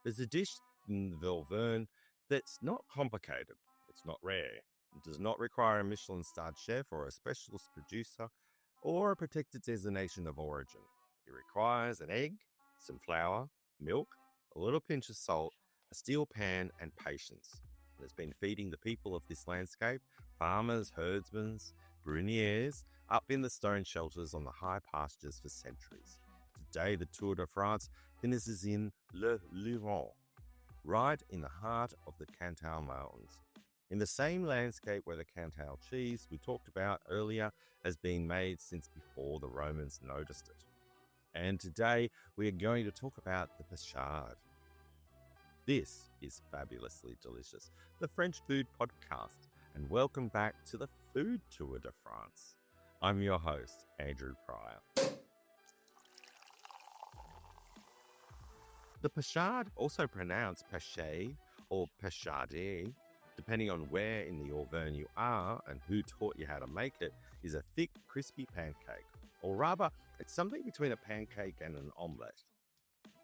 There's a dish in Auvergne that's not complicated, it's not rare, it does not require a Michelin-starred chef or a specialist producer or a protected designation of origin. It requires an egg, some flour, milk, a little pinch of salt, a steel pan, and patience. It has been feeding the people of this landscape, farmers, herdsmen, bruniers, up in the stone shelters on the high pastures for centuries. Today, the Tour de France finishes in Le Lioran, right in the heart of the Cantal Mountains. In the same landscape where the Cantal cheese we talked about earlier has been made since before the Romans noticed it. And today we are going to talk about the Pachade. This is Fabulously Delicious, the French food podcast, and welcome back to the Food Tour de France. I'm your host, Andrew Pryor. The Pachade, also pronounced Pachade or Pachade, depending on where in the Auvergne you are and who taught you how to make it, is a thick, crispy pancake. Or rather, it's something between a pancake and an omelette.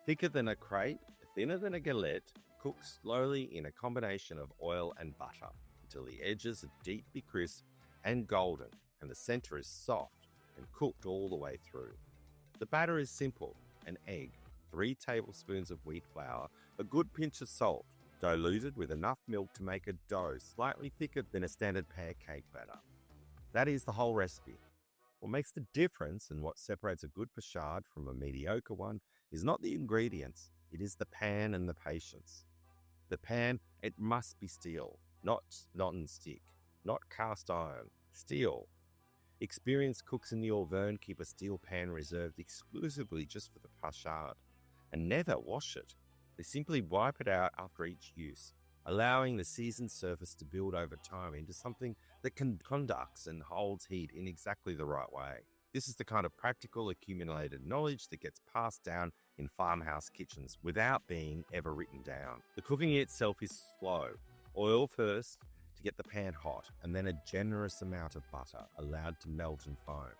Thicker than a crepe, thinner than a galette, cooked slowly in a combination of oil and butter until the edges are deeply crisp and golden and the center is soft and cooked all the way through. The batter is simple: an egg, 3 tablespoons of wheat flour, a good pinch of salt, diluted with enough milk to make a dough slightly thicker than a standard pancake batter. That is the whole recipe. What makes the difference and what separates a good Pachade from a mediocre one is not the ingredients, it is the pan and the patience. The pan, it must be steel, not non-stick, not cast iron, steel. Experienced cooks in the Auvergne keep a steel pan reserved exclusively just for the Pachade and never wash it. They simply wipe it out after each use, allowing the seasoned surface to build over time into something that conducts and holds heat in exactly the right way. This is the kind of practical accumulated knowledge that gets passed down in farmhouse kitchens without being ever written down. The cooking itself is slow. Oil first to get the pan hot, and then a generous amount of butter allowed to melt and foam.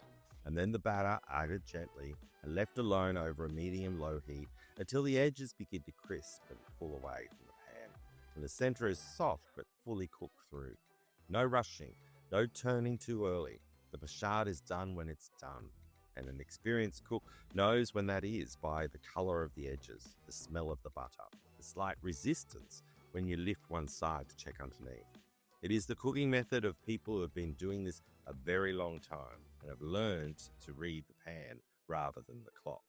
And then the batter added gently and left alone over a medium-low heat until the edges begin to crisp and pull away from the pan, and the center is soft but fully cooked through. No rushing, no turning too early. The Pachade is done when it's done, and an experienced cook knows when that is by the color of the edges, the smell of the butter, the slight resistance when you lift one side to check underneath. It is the cooking method of people who have been doing this a very long time and have learned to read the pan rather than the clock.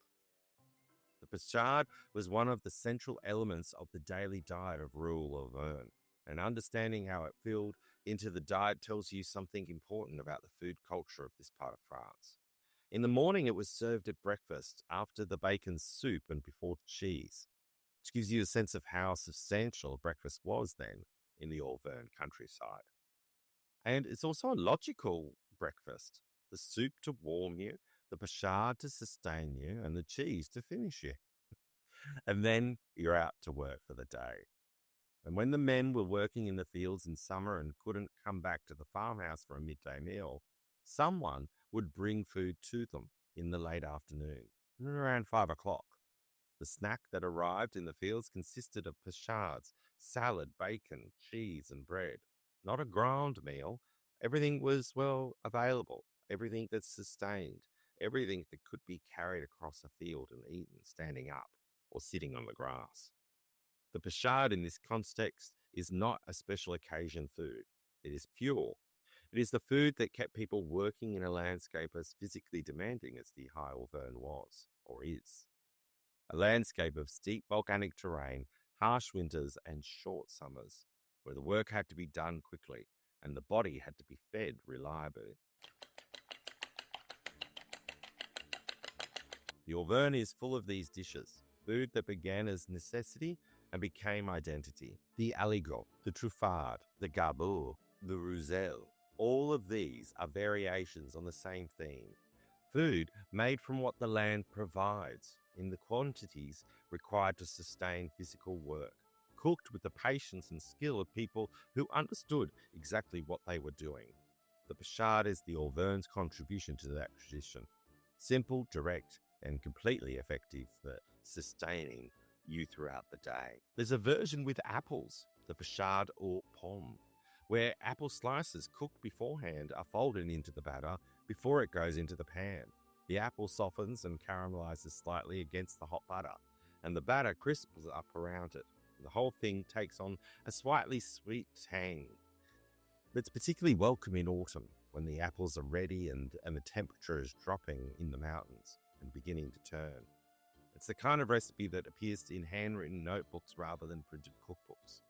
The Pachade was one of the central elements of the daily diet of rural Auvergne, and understanding how it filled into the diet tells you something important about the food culture of this part of France. In the morning, it was served at breakfast, after the bacon soup and before cheese, which gives you a sense of how substantial breakfast was then in the Auvergne countryside. And it's also a logical breakfast. The soup to warm you, the Pachade to sustain you, and the cheese to finish you. And then you're out to work for the day. And when the men were working in the fields in summer and couldn't come back to the farmhouse for a midday meal, someone would bring food to them in the late afternoon, around 5 o'clock. The snack that arrived in the fields consisted of Pachades, salad, bacon, cheese, and bread. Not a grand meal. Everything was, available. Everything that sustained. Everything that could be carried across a field and eaten standing up or sitting on the grass. The Pachade in this context is not a special occasion food. It is fuel. It is the food that kept people working in a landscape as physically demanding as the High Auvergne was, or is. A landscape of steep volcanic terrain, harsh winters and short summers, where the work had to be done quickly and the body had to be fed reliably. The Auvergne is full of these dishes, food that began as necessity and became identity. The aligot, the truffade, the garbure, the roussel, all of these are variations on the same theme. Food made from what the land provides in the quantities required to sustain physical work, cooked with the patience and skill of people who understood exactly what they were doing. The Pachade is the Auvergne's contribution to that tradition. Simple, direct, and completely effective for sustaining you throughout the day. There's a version with apples, the Pachade or pomme, where apple slices cooked beforehand are folded into the batter before it goes into the pan. The apple softens and caramelizes slightly against the hot butter, and the batter crisps up around it. The whole thing takes on a slightly sweet tang. It's particularly welcome in autumn when the apples are ready and the temperature is dropping in the mountains and beginning to turn. It's the kind of recipe that appears in handwritten notebooks rather than printed cookbooks.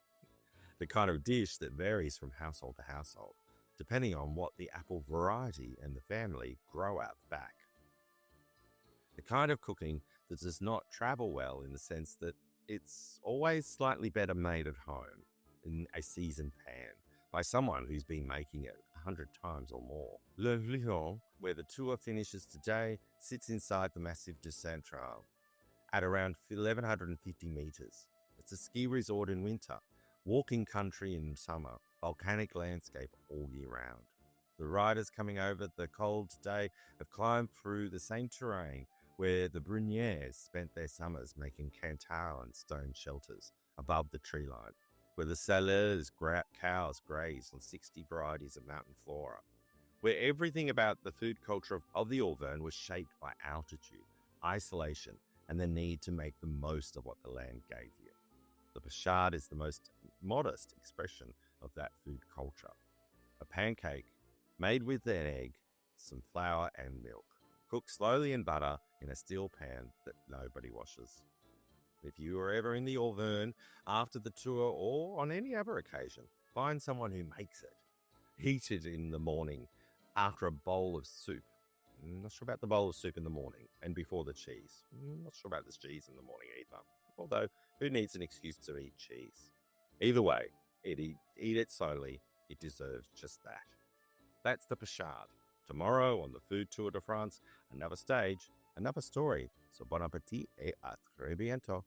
The kind of dish that varies from household to household, depending on what the apple variety and the family grow out the back. The kind of cooking that does not travel well in the sense that it's always slightly better made at home in a seasoned pan by someone who's been making it 100 times or more. Le Lioran, where the tour finishes today, sits inside the massive de Central at around 1,150 meters. It's a ski resort in winter, walking country in summer, volcanic landscape all year round. The riders coming over the cold day have climbed through the same terrain where the Bruniers spent their summers making Cantal and stone shelters above the tree line, where the Salers cows graze on 60 varieties of mountain flora, where everything about the food culture of the Auvergne was shaped by altitude, isolation, and the need to make the most of what the land gave you. The Pachade is the most modest expression of that food culture. A pancake made with an egg, some flour and milk, cooked slowly in butter in a steel pan that nobody washes. If you are ever in the Auvergne after the tour or on any other occasion, find someone who makes it. Heat it in the morning after a bowl of soup. Not sure about the bowl of soup in the morning and before the cheese. Not sure about this cheese in the morning either. Although, who needs an excuse to eat cheese? Either way, eat it slowly. It deserves just that. That's the Pachade. Tomorrow on the Food Tour de France, another stage, another story. So bon appétit et à très bientôt.